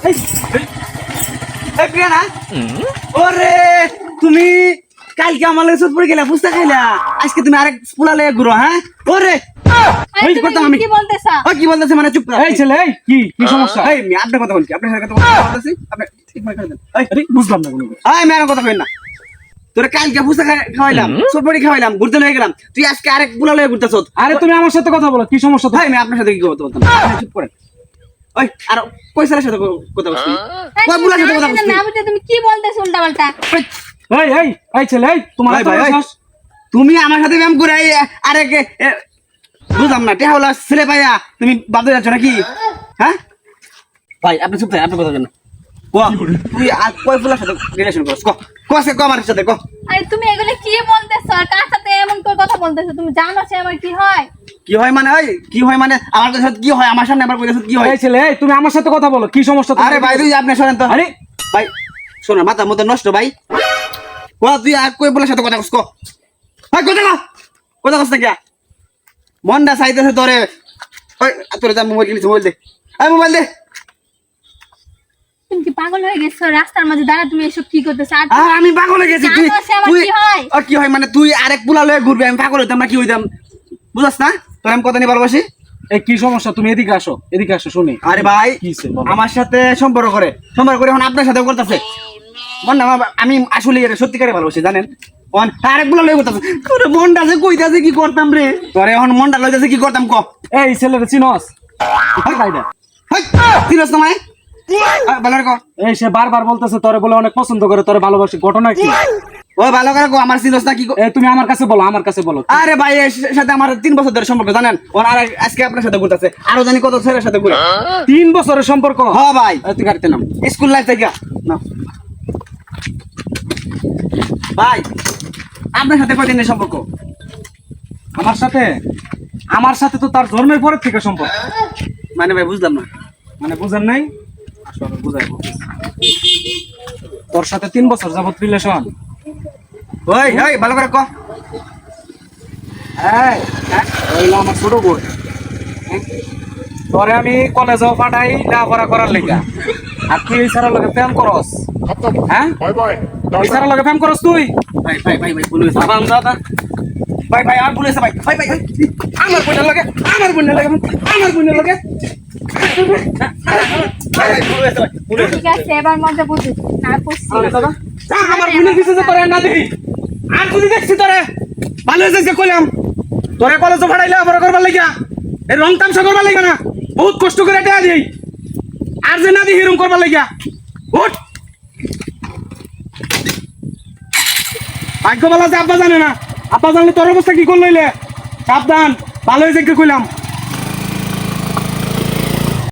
এই প্রিয়া না ওরে তুমি কালকে আমার লাগে সুদ পড়ে গেলা ফুসকা খাইলা আজকে তুমি আরেক পোলা লয়ে ঘুরো হ্যাঁ ওরে ওই করতাম আমি কি বলতেছা ও কি বলতেছে মানে চুপ কর এই ছেলে এই কি সমস্যা? এই আমি আপনার কথা বলছি আপনার সাথে কথা বলতেছি আপনি ঠিক মনে করে দেন এই আরে বুঝলাম না কোনো কিছু। এই মেয়ের কথা কই না তোরে কালকে ফুসকা খাওয়াইলাম সুদ পড়ে খাওয়াইলাম ঘুরতে লয়ে গেলাম তুই আজকে আরেক পোলা লয়ে ঘুরতেছ আরে তুমি আমার সাথে কথা বলো, কি সমস্যা তো? ভাই আমি আপনার সাথে কি কথা বলতাম আপনি চুপ করেন ওই আর কই ছেলের সাথে কথা বলছিস কই পোলার সাথে কথা বলছিস না বুঝতে তুমি কি বলতেছ উল্টা পাল্টা এই ছেলে এই তোমার ভাই, এত ভাই, বড় ভাই। সাহস? তুমি আমার সাথে ব্যায়াম করে আরে বুঝলাম না টেহাওলা ছেলে ভাইয়া তুমি বাদ যাচ্ছ নাকি হ্যাঁ ভাই আপনি চুপ থাকেন আপনি কথা বলেন না তুই আর কয় ফুলার সাথে রিলেশন করছ ক আমার সাথে ক আরে তুমি এগুলো কি বলতেছ আর কার সাথে এমন করে কথা বলতেছ তুমি জানো সে আমার কি হয় কি হয় মানে ওই কি হয় মানে আমার সাথে কি হয় আমার সামনে আবার কইতেছ কি হয় এই ছেলে এই তুমি আমার সাথে কথা বলো, কি সমস্যা তোমার? আরে ভাই তুই আপনি শোনেন তো আরে ভাই শোনো মাথা মতো নষ্ট ভাই ক তুই আর কই ফুলার সাথে কথা কস ক ভাই কথা কস না কি মনটা চাইতেছে তোরে ওই তোরে যা মোবাইল কিনেছি মোবাইল দে এই মোবাইল দে তুমি কি পাগল হয়ে গেছো রাস্তার মাঝে দাঁড়া তুমি এসব কি করতেছ আর আমি পাগল হয়ে গেছি তুই জানো সে আমার তুই কি হয়? আর কি হয় মানে তুই আরেক পোলা লয়ে ঘুরবি আমি পাগল হইতাম না কি হইতাম বুঝাস না তোর আমি কথা নিয়ে ভালোবাসি এই কি সমস্যা? তুমি এদিকে আসো শুনি। আরে ভাই কি হইছে বলো? আমার সাথে সম্পর্ক করে এখন আপনার সাথে করতেছে মন না আমি আসলে এটা সত্যিকারে ভালোবাসি জানেন আরেক পোলা লয়ে করতেছে তোর মনটা যে কইতাছে কি করতাম রে তোর এখন মনটা লইতাছে কি করতাম ক এই ছেলেটা চিনস? হাই তিরস তোমায় ভালো করে ক এই সে বারবার বলতেছে তোরে বলে অনেক পছন্দ করে, তোরে ভালোবাসি, ঘটনা কি? ও ভালো করে ক আমার চিনস না কি এই তুমি আমার কাছে বলো। আরে ভাই এর সাথে আমার 3 বছর ধরে সম্পর্ক জানেন ওর আর আজকে আপনার সাথে ঘুরতেছে আরো জানি কত ছেলের সাথে ঘুরে 3 বছরের সম্পর্ক? হ্যাঁ ভাই তুই গাড়িতে নাম স্কুল লাইফ থেকে না ভাই আপনার সাথে কয়দিনের সম্পর্ক আমার সাথে তো তার জন্মের পরের থেকে সম্পর্ক। মানে ভাই বুঝলাম না মানে বুঝেন নাই? আসলে বুঝাইবো। তোর সাথে 3 বছর যাবত রিলেশন। ওই ভালো করে ক এই হইলো আমার ছোট বোন। তোরে আমি কলেজেও পাঠাই লেখাপড়া করার লেগা, আর তুই এই সারা লগে প্রেম করস? হ্যাঁ এই সারা লগে প্রেম করস তুই? ভাই ভুল হয়েছে সাবান দাদা ভাই আর ভুল হয়েছে ভাই আমার বোনের লাগে ভুল হয়েছে ভাই ঠিক আছে এবার মজা বুঝিস আর করছি দাদা আমার বোনের কিছু যে তোরে না দেখি আর যদি দেখছি তোরে ভালো হয়েছে যে কইলাম তোরে কলেজে পাঠাইলে আবার করবার লাগিয়া এই রং তামসা করবার লাগিয়া না বহুত কষ্ট করে টাকা দিই আর যে না দিই এরকম করবার লাগিয়া উঠ ভাগ্য বলা যে আব্বা জানে না, আব্বা জানলে তোর অবস্থা কি করলো? সাবধান, ভালো হয়েছে কইলাম।